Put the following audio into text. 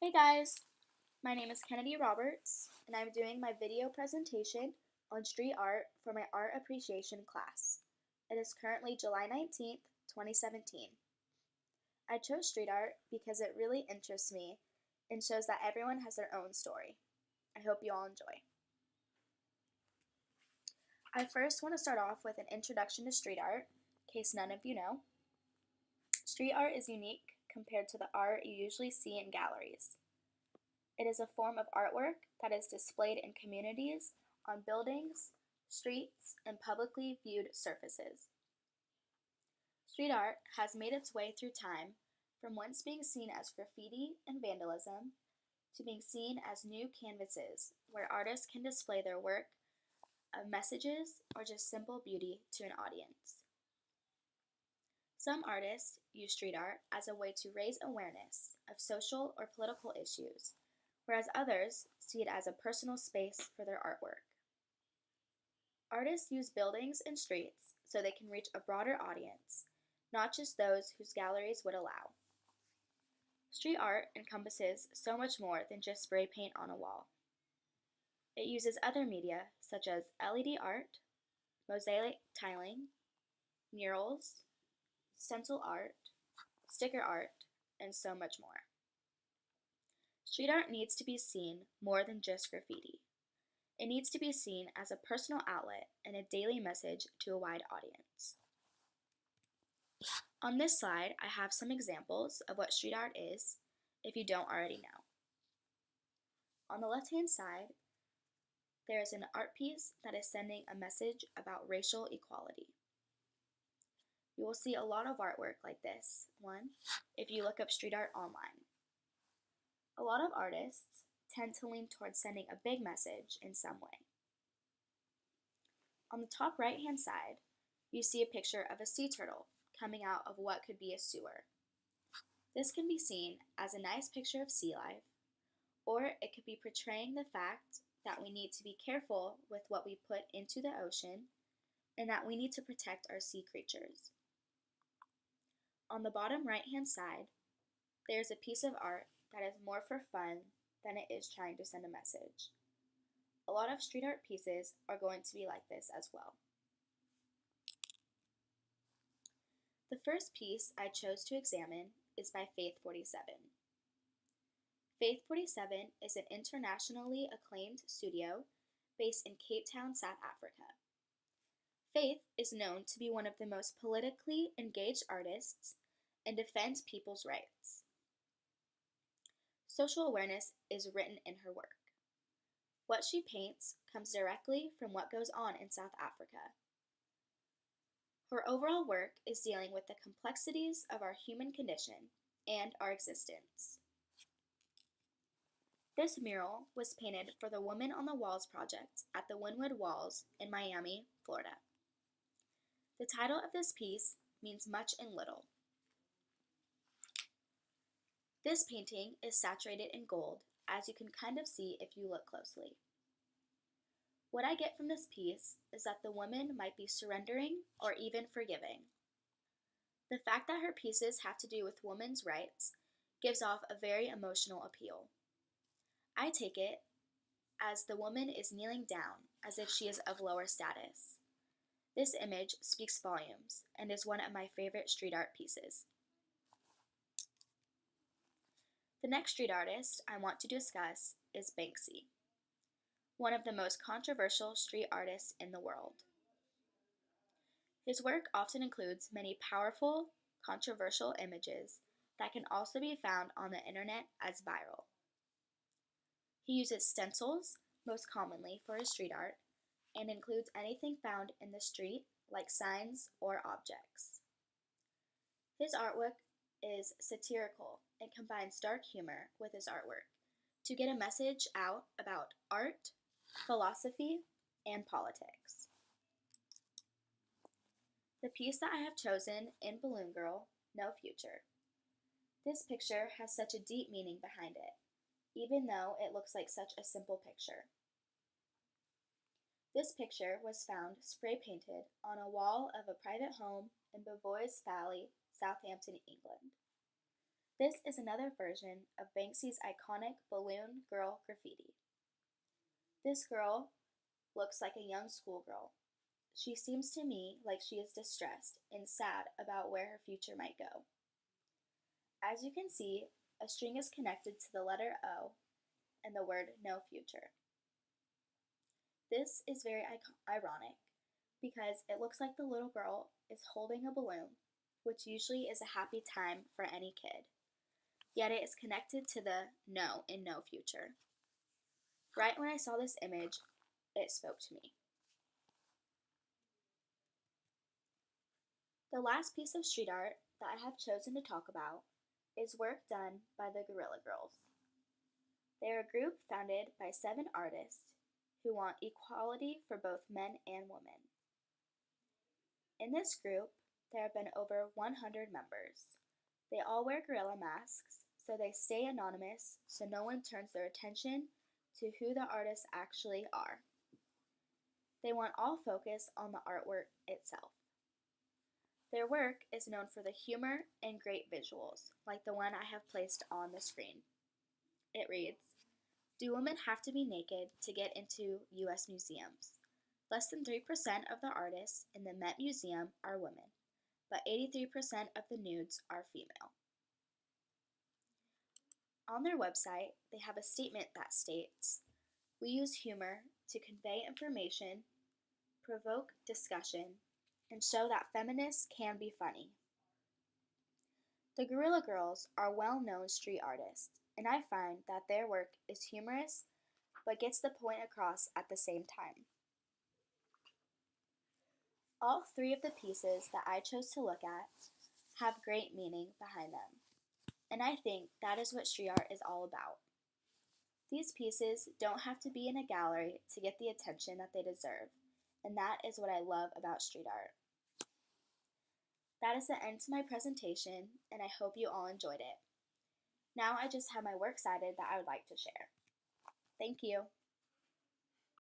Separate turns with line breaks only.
Hey guys, my name is Kennedy Roberts, and I'm doing my video presentation on street art for my art appreciation class. It is currently July 19th, 2017. I chose street art because it really interests me and shows that everyone has their own story. I hope you all enjoy. I first want to start off with an introduction to street art, in case none of you know. Street art is unique compared to the art you usually see in galleries. It is a form of artwork that is displayed in communities, on buildings, streets, and publicly viewed surfaces. Street art has made its way through time from once being seen as graffiti and vandalism to being seen as new canvases where artists can display their work of messages or just simple beauty to an audience. Some artists use street art as a way to raise awareness of social or political issues, whereas others see it as a personal space for their artwork. Artists use buildings and streets so they can reach a broader audience, not just those whose galleries would allow. Street art encompasses so much more than just spray paint on a wall. It uses other media such as LED art, mosaic tiling, murals, stencil art, sticker art, and so much more. Street art needs to be seen more than just graffiti. It needs to be seen as a personal outlet and a daily message to a wide audience. On this slide, I have some examples of what street art is, if you don't already know. On the left-hand side, there is an art piece that is sending a message about racial equality. You will see a lot of artwork like this one if you look up street art online. A lot of artists tend to lean towards sending a big message in some way. On the top right-hand side, you see a picture of a sea turtle coming out of what could be a sewer. This can be seen as a nice picture of sea life, or it could be portraying the fact that we need to be careful with what we put into the ocean and that we need to protect our sea creatures. On the bottom right-hand side, there's a piece of art that is more for fun than it is trying to send a message. A lot of street art pieces are going to be like this as well. The first piece I chose to examine is by Faith 47. Faith 47 is an internationally acclaimed studio based in Cape Town, South Africa. Faith is known to be one of the most politically engaged artists and defends people's rights. Social awareness is written in her work. What she paints comes directly from what goes on in South Africa. Her overall work is dealing with the complexities of our human condition and our existence. This mural was painted for the Women on the Walls project at the Wynwood Walls in Miami, Florida. The title of this piece means much and little. This painting is saturated in gold, as you can kind of see if you look closely. What I get from this piece is that the woman might be surrendering or even forgiving. The fact that her pieces have to do with women's rights gives off a very emotional appeal. I take it as the woman is kneeling down as if she is of lower status. This image speaks volumes and is one of my favorite street art pieces. The next street artist I want to discuss is Banksy, one of the most controversial street artists in the world. His work often includes many powerful, controversial images that can also be found on the internet as viral. He uses stencils most commonly for his street art and includes anything found in the street like signs or objects. His artwork is satirical and combines dark humor with his artwork to get a message out about art, philosophy, and politics. The piece that I have chosen in Balloon Girl, No Future. This picture has such a deep meaning behind it, even though it looks like such a simple picture. This picture was found spray painted on a wall of a private home in Bevoise Valley, Southampton, England. This is another version of Banksy's iconic balloon girl graffiti. This girl looks like a young schoolgirl. She seems to me like she is distressed and sad about where her future might go. As you can see, a string is connected to the letter O and the word no future. This is very ironic because it looks like the little girl is holding a balloon, which usually is a happy time for any kid, yet it is connected to the no in no future. Right when I saw this image, it spoke to me. The last piece of street art that I have chosen to talk about is work done by the Guerrilla Girls. They are a group founded by 7 artists who want equality for both men and women. In this group, there have been over 100 members. They all wear gorilla masks, so they stay anonymous so no one turns their attention to who the artists actually are. They want all focus on the artwork itself. Their work is known for the humor and great visuals, like the one I have placed on the screen. It reads, "Do women have to be naked to get into U.S. museums? Less than 3% of the artists in the Met Museum are women, but 83% of the nudes are female." On their website, they have a statement that states, "We use humor to convey information, provoke discussion, and show that feminists can be funny." The Guerrilla Girls are well-known street artists, and I find that their work is humorous but gets the point across at the same time. All 3 of the pieces that I chose to look at have great meaning behind them, and I think that is what street art is all about. These pieces don't have to be in a gallery to get the attention that they deserve, and that is what I love about street art. That is the end to my presentation, and I hope you all enjoyed it. Now I just have my works cited that I would like to share. Thank you.